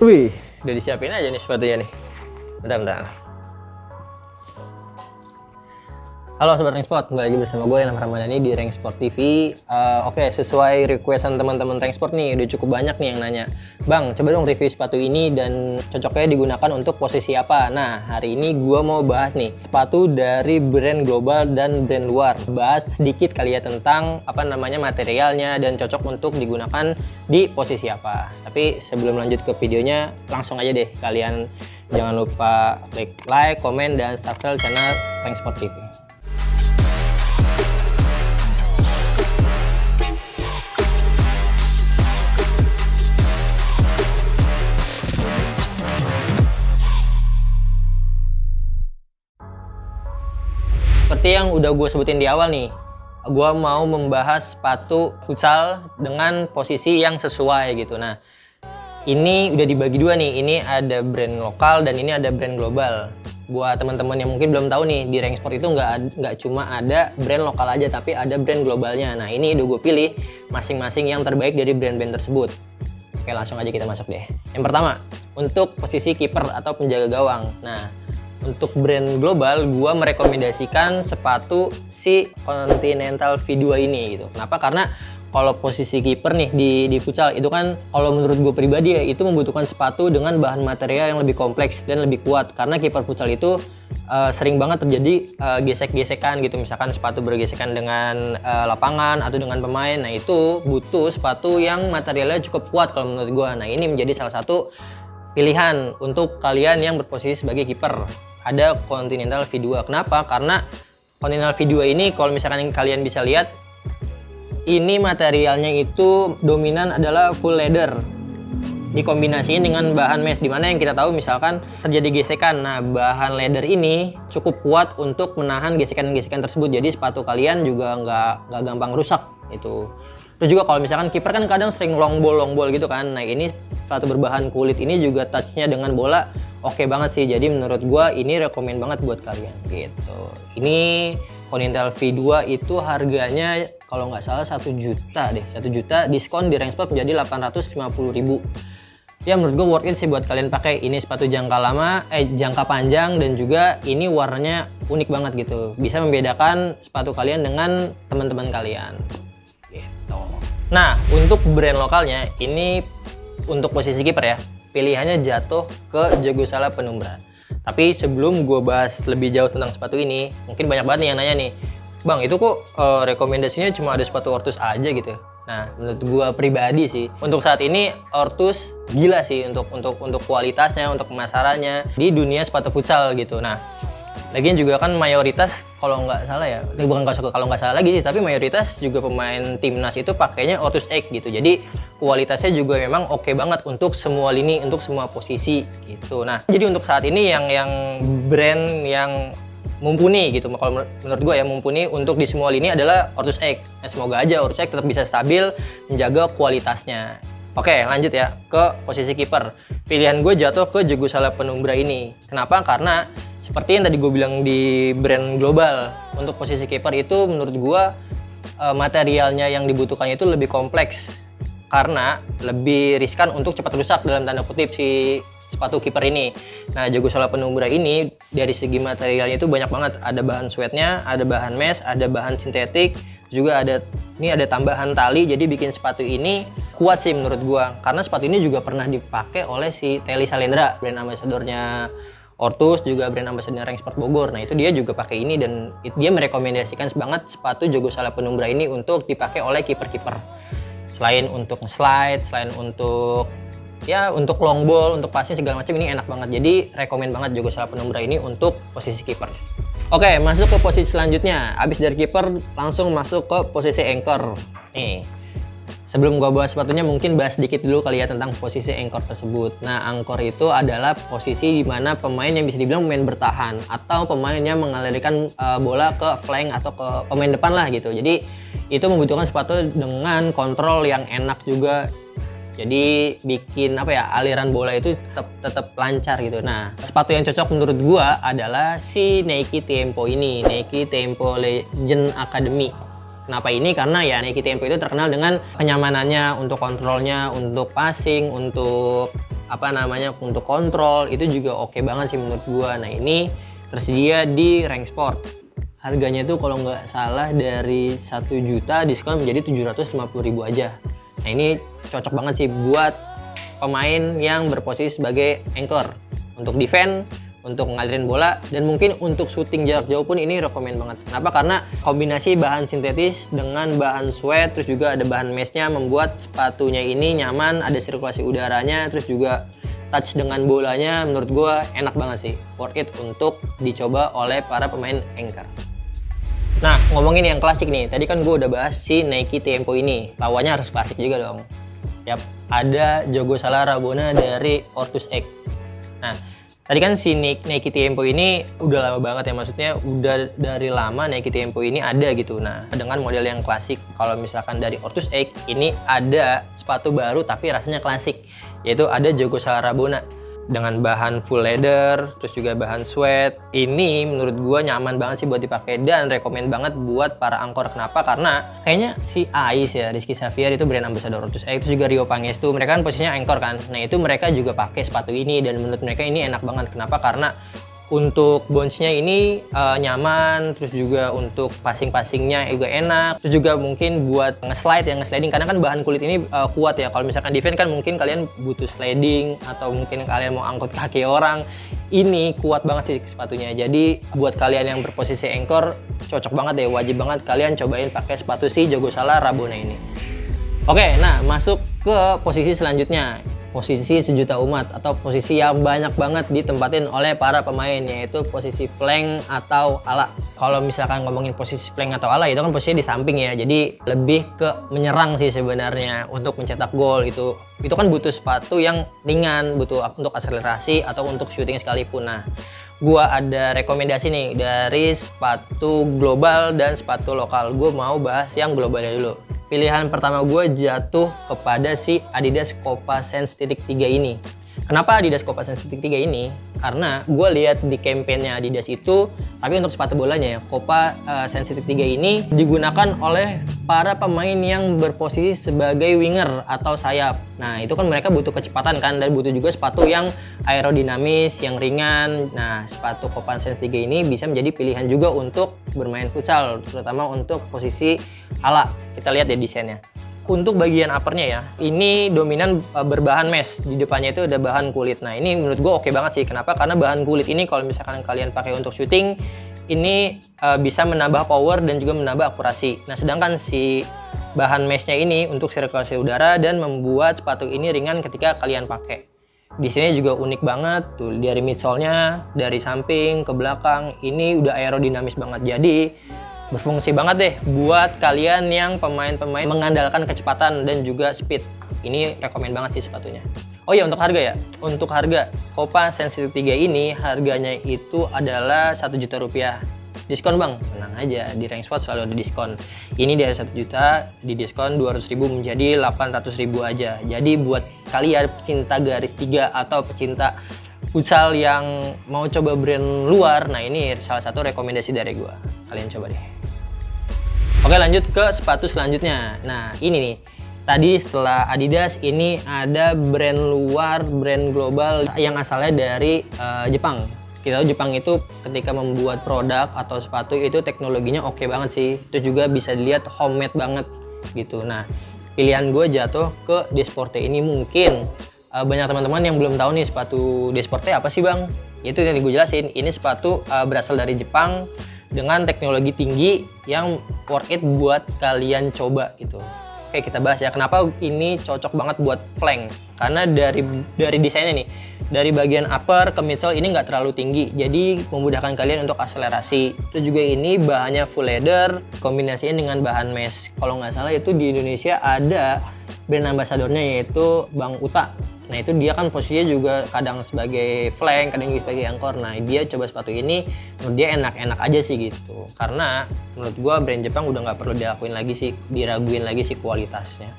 Wih, udah disiapin aja nih sepatunya nih. Bentar. Halo Sobat Ranksport, kembali lagi bersama gue Ilham Ramadhani di Ranksport TV. Oke, sesuai requestan teman-teman Ranksport nih, udah cukup banyak nih yang nanya, Bang, coba dong review sepatu ini dan cocoknya digunakan untuk posisi apa. Nah, hari ini gue mau bahas nih sepatu dari brand global dan brand luar. Bahas sedikit kali ya tentang materialnya dan cocok untuk digunakan di posisi apa. Tapi sebelum lanjut ke videonya, langsung aja deh kalian jangan lupa klik like, komen, dan subscribe channel Ranksport TV. Seperti yang udah gue sebutin di awal nih, gue mau membahas sepatu futsal dengan posisi yang sesuai gitu. Nah, ini udah dibagi dua nih, ini ada brand lokal dan ini ada brand global. Buat teman-teman yang mungkin belum tahu nih, di Ranksport itu nggak cuma ada brand lokal aja, tapi ada brand globalnya. Nah, ini udah gue pilih masing-masing yang terbaik dari brand-brand tersebut. Oke, langsung aja kita masuk deh. Yang pertama, untuk posisi kiper atau penjaga gawang. Nah, untuk brand global, gua merekomendasikan sepatu si Continental V2 ini gitu. Kenapa? Karena kalau posisi kiper nih di futsal itu kan, kalau menurut gue pribadi ya, itu membutuhkan sepatu dengan bahan material yang lebih kompleks dan lebih kuat. Karena kiper futsal itu sering banget terjadi gesek-gesekan gitu. Misalkan sepatu bergesekan dengan lapangan atau dengan pemain. Nah, itu butuh sepatu yang materialnya cukup kuat kalau menurut gua. Nah, ini menjadi salah satu pilihan untuk kalian yang berposisi sebagai kiper. Ada Continental V2. Kenapa? Karena Continental V2 ini kalau misalkan kalian bisa lihat, ini materialnya itu dominan adalah full leather. Dikombinasiin dengan bahan mesh, dimana yang kita tahu misalkan terjadi gesekan. Nah, bahan leather ini cukup kuat untuk menahan gesekan-gesekan tersebut. Jadi sepatu kalian juga nggak gampang rusak itu. Terus juga kalau misalkan kiper kan kadang sering long ball gitu kan. Nah, ini sepatu berbahan kulit ini juga touchnya dengan bola oke banget sih. Jadi menurut gua ini rekomen banget buat kalian gitu. Ini Continental V2 itu harganya kalau nggak salah 1 juta deh. 1 juta, diskon di Ranksport menjadi 850.000. Ya menurut gue worth it sih buat kalian pakai. Ini sepatu jangka panjang, dan juga ini warnanya unik banget gitu. Bisa membedakan sepatu kalian dengan teman-teman kalian gitu. Nah, untuk brand lokalnya ini untuk posisi kiper ya, pilihannya jatuh ke Jogosala Penumbra. Tapi sebelum gue bahas lebih jauh tentang sepatu ini, mungkin banyak banget nih yang nanya nih, Bang, itu kok rekomendasinya cuma ada sepatu Ortus aja gitu. Nah, menurut gue pribadi sih, untuk saat ini Ortus gila sih untuk kualitasnya, untuk pemasarannya di dunia sepatu futsal gitu. Nah, lagian juga kan mayoritas kalau nggak salah ya, bukan kalau nggak salah lagi sih, tapi mayoritas juga pemain timnas itu pakainya Ortus X gitu. Jadi kualitasnya juga memang oke banget untuk semua lini, untuk semua posisi gitu. Nah, jadi untuk saat ini yang brand yang mumpuni gitu, kalau menurut gue ya mumpuni untuk di semua lini adalah Ortus X. Nah, semoga aja Ortus X tetap bisa stabil menjaga kualitasnya. Oke, lanjut ya ke posisi kiper. Pilihan gue jatuh ke Jogosala Penumbra ini. Kenapa? Karena seperti yang tadi gue bilang di brand global, untuk posisi kiper itu menurut gue materialnya yang dibutuhkannya itu lebih kompleks. Karena lebih riskan untuk cepat rusak dalam tanda kutip si sepatu kiper ini. Nah, Jogosala Penumbra ini dari segi materialnya itu banyak banget. Ada bahan sweatnya, ada bahan mesh, ada bahan sintetik, juga ada tambahan tali. Jadi bikin sepatu ini kuat sih menurut gua. Karena sepatu ini juga pernah dipakai oleh si Telly Salendra, brand ambassadornya Ortus, juga brand ambassador Ranksport Bogor. Nah, itu dia juga pakai ini, dan dia merekomendasikan banget sepatu Jogosala Penumbra ini untuk dipakai oleh kiper-kiper. Selain untuk slide, selain untuk long ball, untuk passing segala macam, ini enak banget. Jadi rekomen banget Jogosala Penumbra ini untuk posisi kiper. Oke, masuk ke posisi selanjutnya. Abis dari kiper langsung masuk ke posisi anchor. Nih, sebelum gua bahas sepatunya, mungkin bahas sedikit dulu kali ya tentang posisi anchor tersebut. Nah, anchor itu adalah posisi di mana pemain yang bisa dibilang pemain bertahan atau pemain yang mengalirkan bola ke flank atau ke pemain depan lah gitu. Jadi itu membutuhkan sepatu dengan kontrol yang enak juga. Jadi bikin aliran bola itu tetap lancar gitu. Nah, sepatu yang cocok menurut gua adalah si Nike Tempo ini, Nike Tempo Legend Academy. Kenapa ini? Karena ya Nike Tempo itu terkenal dengan kenyamanannya, untuk kontrolnya, untuk passing, untuk untuk kontrol itu juga oke banget sih menurut gua. Nah ini tersedia di Rank Sport. Harganya itu kalau nggak salah dari 1 juta diskon menjadi 750.000 aja. Nah ini cocok banget sih buat pemain yang berposisi sebagai anchor untuk defense, untuk ngalirin bola, dan mungkin untuk syuting jarak jauh pun ini rekomen banget. Kenapa? Karena kombinasi bahan sintetis dengan bahan sweat, terus juga ada bahan meshnya, membuat sepatunya ini nyaman, ada sirkulasi udaranya, terus juga touch dengan bolanya menurut gue enak banget sih. Worth it untuk dicoba oleh para pemain anchor. Nah, ngomongin yang klasik nih, tadi kan gue udah bahas si Nike Tempo ini. Lawannya harus klasik juga dong. Yap, ada Jogo Sala Rabona dari Ortus X. Nah, tadi kan si Nike Tempo ini udah lama banget ya, maksudnya udah dari lama Nike Tempo ini ada gitu. Nah, dengan model yang klasik, kalau misalkan dari Ortus X ini ada sepatu baru tapi rasanya klasik, yaitu ada Jogo Sala Rabona dengan bahan full leather, terus juga bahan sweat. Ini menurut gua nyaman banget sih buat dipakai dan rekomen banget buat para angkor. Kenapa? Karena kayaknya si Ais ya, Rizky Xavier itu brand ambassador Ortus X, itu juga Rio Pangestu, mereka kan posisinya angkor kan. Nah itu mereka juga pakai sepatu ini dan menurut mereka ini enak banget. Kenapa? Karena untuk bounce-nya ini nyaman, terus juga untuk passing-passingnya juga enak, terus juga mungkin buat nge-sliding, karena kan bahan kulit ini kuat ya. Kalau misalkan defense kan mungkin kalian butuh sliding atau mungkin kalian mau angkut kaki orang, ini kuat banget sih sepatunya. Jadi buat kalian yang berposisi anchor cocok banget deh, wajib banget kalian cobain pakai sepatu si Jogo Sala Rabona ini. Oke, nah masuk ke posisi selanjutnya, posisi sejuta umat atau posisi yang banyak banget ditempatin oleh para pemain, yaitu posisi flank atau ala. Kalau misalkan ngomongin posisi flank atau ala itu kan posisinya di samping ya, jadi lebih ke menyerang sih sebenarnya. Untuk mencetak gol itu kan butuh sepatu yang ringan, butuh untuk akselerasi atau untuk shooting sekalipun. Nah, gua ada rekomendasi nih dari sepatu global dan sepatu lokal. Gua mau bahas yang globalnya dulu. Pilihan pertama gue jatuh kepada si Adidas Copa Sense 3 ini. Kenapa Adidas Copa Sense 3 ini? Karena gue lihat di kampanyenya Adidas itu, tapi untuk sepatu bolanya ya, Copa Sense 3 ini digunakan oleh para pemain yang berposisi sebagai winger atau sayap. Nah itu kan mereka butuh kecepatan kan, dan butuh juga sepatu yang aerodinamis, yang ringan. Nah sepatu Copa Sense 3 ini bisa menjadi pilihan juga untuk bermain futsal, terutama untuk posisi ala. Kita lihat ya desainnya. Untuk bagian uppernya ya, ini dominan berbahan mesh. Di depannya itu ada bahan kulit. Nah ini menurut gue oke banget sih. Kenapa? Karena bahan kulit ini kalau misalkan kalian pakai untuk syuting, ini bisa menambah power dan juga menambah akurasi. Nah sedangkan si bahan meshnya ini untuk sirkulasi udara dan membuat sepatu ini ringan ketika kalian pakai. Di sini juga unik banget tuh, dari midsole-nya, dari samping ke belakang, ini udah aerodinamis banget. Jadi berfungsi banget deh buat kalian yang pemain-pemain mengandalkan kecepatan dan juga speed. Ini rekomen banget sih sepatunya. Oh iya, untuk harga ya. Untuk harga Copa Sense 3 ini harganya itu adalah 1 juta rupiah. Diskon bang, tenang aja, di Rank Sport selalu ada diskon. Ini dari 1 juta di diskon 200.000 menjadi 800.000 aja. Jadi buat kalian pecinta garis 3 atau pecinta futsal yang mau coba brand luar, nah ini salah satu rekomendasi dari gua. Kalian coba deh. Oke, lanjut ke sepatu selanjutnya. Nah ini nih, tadi setelah Adidas ini ada brand luar, brand global yang asalnya dari Jepang. Kita tahu Jepang itu ketika membuat produk atau sepatu itu teknologinya oke banget sih. Itu juga bisa dilihat homemade banget gitu. Nah pilihan gue jatuh ke Desporte ini. Mungkin banyak teman-teman yang belum tahu nih sepatu Desporte apa sih bang? Itu yang gue jelasin. Ini sepatu berasal dari Jepang dengan teknologi tinggi yang worth it buat kalian coba gitu. Oke, kita bahas ya kenapa ini cocok banget buat flank. Karena dari desainnya nih, dari bagian upper ke midsole ini nggak terlalu tinggi, jadi memudahkan kalian untuk akselerasi. Terus juga ini bahannya full leather, kombinasinya dengan bahan mesh. Kalau nggak salah itu di Indonesia ada brand ambasadornya yaitu Bang Uta. Nah itu dia kan posisinya juga kadang sebagai flank, kadang juga sebagai anchor. Nah dia coba sepatu ini, menurut dia enak-enak aja sih gitu. Karena menurut gua brand Jepang udah nggak perlu diraguin lagi sih kualitasnya.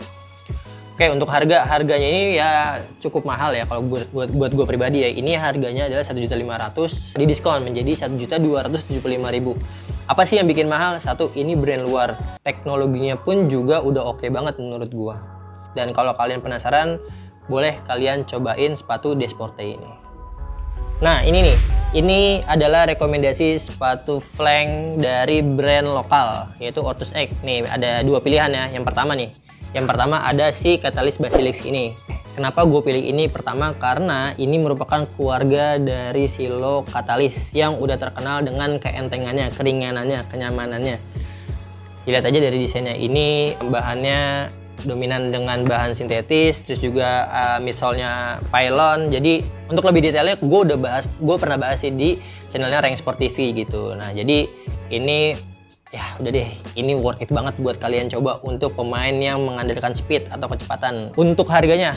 Oke, untuk harganya ini ya cukup mahal ya kalau buat gue pribadi ya. Ini harganya adalah 1.500.000, di diskon menjadi 1.275.000. Apa sih yang bikin mahal? Satu, ini brand luar. Teknologinya pun juga udah oke banget menurut gue. Dan kalau kalian penasaran, boleh kalian cobain sepatu Desporte ini. Nah, ini nih. Ini adalah rekomendasi sepatu flank dari brand lokal, yaitu Ortus X. Nih, ada dua pilihan ya. Yang pertama ada si Catalyst Basilix ini. Kenapa gue pilih ini? Pertama, karena ini merupakan keluarga dari Silo Catalyst yang udah terkenal dengan keentengannya, keringanannya, kenyamanannya. Dilihat aja dari desainnya, ini bahannya dominan dengan bahan sintetis, terus juga misolnya pylon. Jadi untuk lebih detailnya gue pernah bahas sih di channelnya Rank Sport TV gitu. Nah, jadi ini ya udah deh, ini worth it banget buat kalian coba untuk pemain yang mengandalkan speed atau kecepatan. Untuk harganya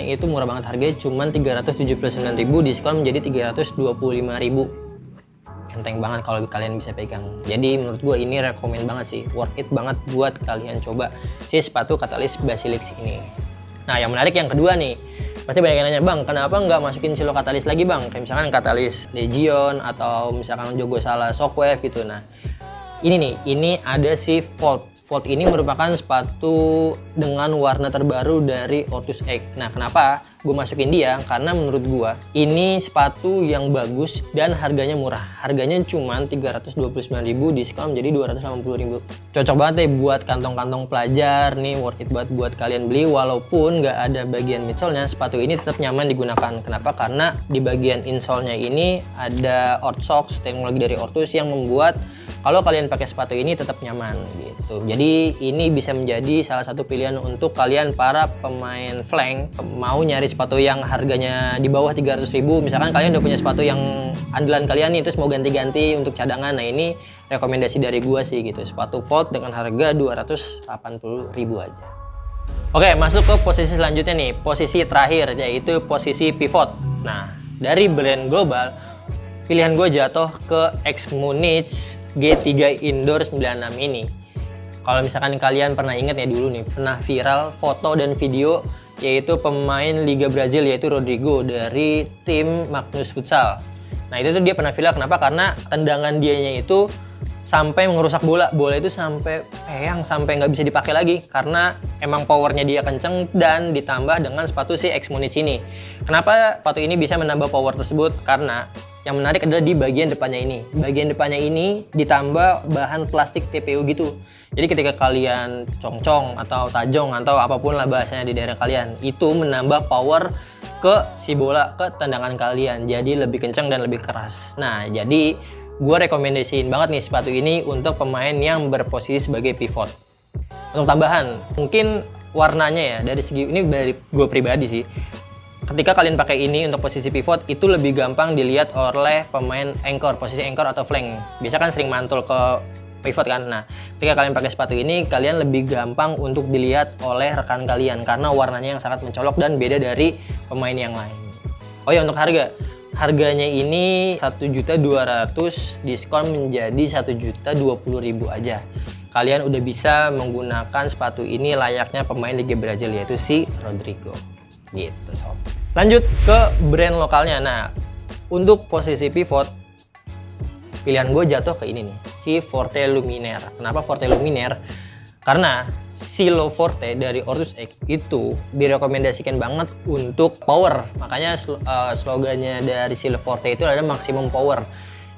itu murah banget, harganya cuma 379.000, diskon menjadi 325.000. Enteng banget kalau kalian bisa pegang. Jadi menurut gue ini rekomen banget sih, worth it banget buat kalian coba si sepatu Catalyst Basilix ini. Nah, yang menarik yang kedua nih, pasti banyak yang nanya, bang kenapa nggak masukin Silo Catalyst lagi bang, kayak misalkan Catalyst Legion atau misalkan Jogo Sala Shockwave gitu. Nah, ini ada si Volt. Volt ini merupakan sepatu dengan warna terbaru dari Ortus X. Nah, kenapa gue masukin dia? Karena menurut gue ini sepatu yang bagus dan harganya murah. Harganya cuma 329.000, diskon menjadi 280.000. Cocok banget deh buat kantong-kantong pelajar nih, worth it banget buat kalian beli. Walaupun nggak ada bagian midsole-nya, sepatu ini tetap nyaman digunakan. Kenapa? Karena di bagian insole-nya ini ada Orthox, teknologi dari Ortus yang membuat kalau kalian pakai sepatu ini tetap nyaman gitu. Jadi ini bisa menjadi salah satu pilihan untuk kalian para pemain flank mau nyari sepatu yang harganya di bawah 300.000. Misalkan kalian udah punya sepatu yang andalan kalian nih, terus mau ganti-ganti untuk cadangan. Nah, ini rekomendasi dari gua sih gitu. Sepatu Volt dengan harga 280.000 aja. Oke, masuk ke posisi selanjutnya nih. Posisi terakhir yaitu posisi pivot. Nah, dari brand global pilihan gue jatuh ke X-Munich G3 Indoor 96 ini. Kalau misalkan kalian pernah ingat ya dulu nih, pernah viral foto dan video yaitu pemain Liga Brazil yaitu Rodrigo dari tim Magnus Futsal. Nah, itu tuh dia pernah viral, kenapa? Karena tendangan dianya itu sampai merusak bola itu sampai peyang, sampai nggak bisa dipakai lagi karena emang powernya dia kenceng dan ditambah dengan sepatu si X-Munich ini. Kenapa sepatu ini bisa menambah power tersebut? Karena yang menarik adalah di bagian depannya ini. Bagian depannya ini ditambah bahan plastik TPU gitu. Jadi ketika kalian congcong atau tajong atau apapun lah bahasanya di daerah kalian, itu menambah power ke si bola, ke tendangan kalian. Jadi lebih kencang dan lebih keras. Nah, jadi gue rekomendasiin banget nih sepatu ini untuk pemain yang berposisi sebagai pivot. Untuk tambahan, mungkin warnanya ya, dari segi ini dari gue pribadi sih, ketika kalian pakai ini untuk posisi pivot itu lebih gampang dilihat oleh pemain anchor, posisi anchor atau flank. Biasa kan sering mantul ke pivot kan. Nah, ketika kalian pakai sepatu ini kalian lebih gampang untuk dilihat oleh rekan kalian karena warnanya yang sangat mencolok dan beda dari pemain yang lain. Oh ya, untuk harganya ini 1.200.000, diskon menjadi 1.020.000 aja. Kalian udah bisa menggunakan sepatu ini layaknya pemain Liga Brazil yaitu si Rodrigo. Gitu sob. Lanjut ke brand lokalnya. Nah, untuk posisi pivot pilihan gue jatuh ke ini nih, si Forte Luminaire. Kenapa Forte Luminaire? Karena Silo Forte dari Ortus X itu direkomendasikan banget untuk power. Makanya slogannya dari Silo Forte itu adalah maximum power.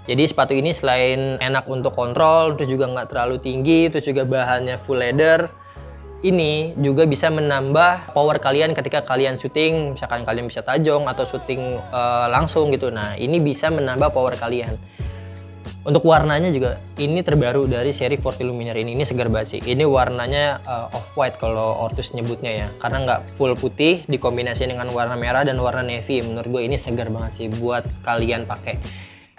Jadi sepatu ini selain enak untuk kontrol, terus juga nggak terlalu tinggi, terus juga bahannya full leather. Ini juga bisa menambah power kalian ketika kalian syuting, misalkan kalian bisa tajong atau syuting langsung gitu. Nah, ini bisa menambah power kalian. Untuk warnanya juga ini terbaru dari seri Forte Luminaire ini segar banget sih. Ini warnanya off-white kalau Ortus nyebutnya ya, karena nggak full putih dikombinasi dengan warna merah dan warna navy. Menurut gue ini segar banget sih buat kalian pakai,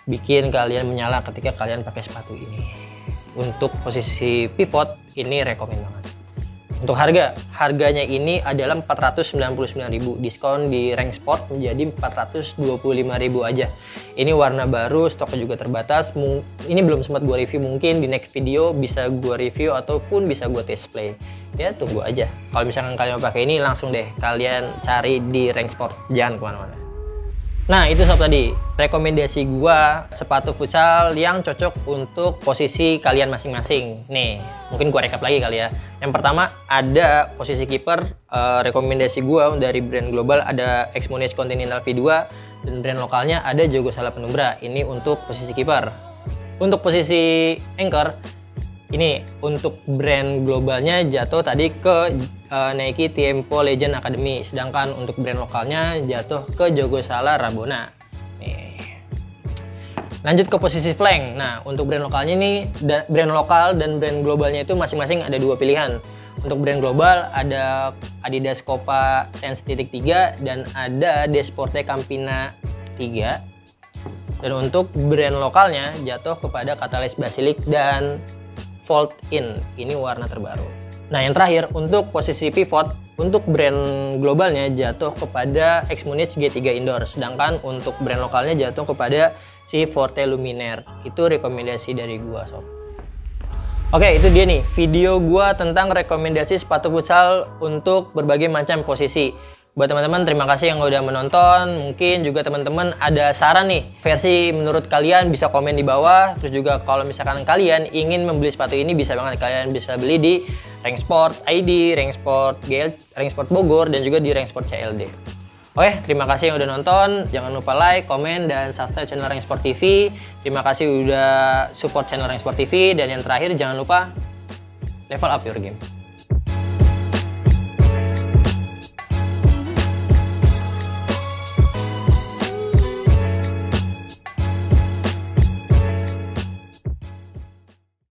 bikin kalian menyala ketika kalian pakai sepatu ini. Untuk posisi pivot ini rekomen banget. Untuk harganya ini adalah 499.000, diskon di Rank Sport menjadi 425.000 aja. Ini warna baru, stoknya juga terbatas. Ini belum sempat gue review, mungkin di next video bisa gue review ataupun bisa gue test play. ya tunggu aja. Kalau misalkan kalian mau pakai ini, langsung deh kalian cari di Rank Sport, jangan kemana-mana. Nah itu sob tadi rekomendasi gua sepatu futsal yang cocok untuk posisi kalian masing-masing. Nih mungkin gua rekap lagi kali ya. Yang pertama ada posisi kiper, rekomendasi gua dari brand global ada Exmonius Continental V2, dan brand lokalnya ada Jogo Sala Penumbra. Ini untuk posisi kiper. Untuk posisi anchor, ini untuk brand globalnya jatuh tadi ke Nike Tiempo Legend Academy, sedangkan untuk brand lokalnya jatuh ke Jogo Sala Rabona. Nih. Lanjut ke posisi flank. Nah, untuk brand lokalnya ini, brand lokal dan brand globalnya itu masing-masing ada dua pilihan. Untuk brand global ada Adidas Copa Sense .3 dan ada Desporte Campina 3. Dan untuk brand lokalnya jatuh kepada Catalyst Basilic dan Fold In, ini warna terbaru. Nah yang terakhir untuk posisi pivot, untuk brand globalnya jatuh kepada Exmonius G3 Indoor, sedangkan untuk brand lokalnya jatuh kepada si Forte Luminaire. Itu rekomendasi dari gua sob. Oke, itu dia nih video gua tentang rekomendasi sepatu futsal untuk berbagai macam posisi. Buat teman-teman, terima kasih yang udah menonton. Mungkin juga teman-teman ada saran nih, versi menurut kalian bisa komen di bawah. Terus juga kalau misalkan kalian ingin membeli sepatu ini, bisa banget kalian bisa beli di Rank Sport ID, Rank Sport GL, Rank Sport Bogor, dan juga di Rank Sport CLD. Oke, terima kasih yang udah nonton. Jangan lupa like, komen, dan subscribe channel Rank Sport TV. Terima kasih udah support channel Rank Sport TV. Dan yang terakhir, jangan lupa level up your game.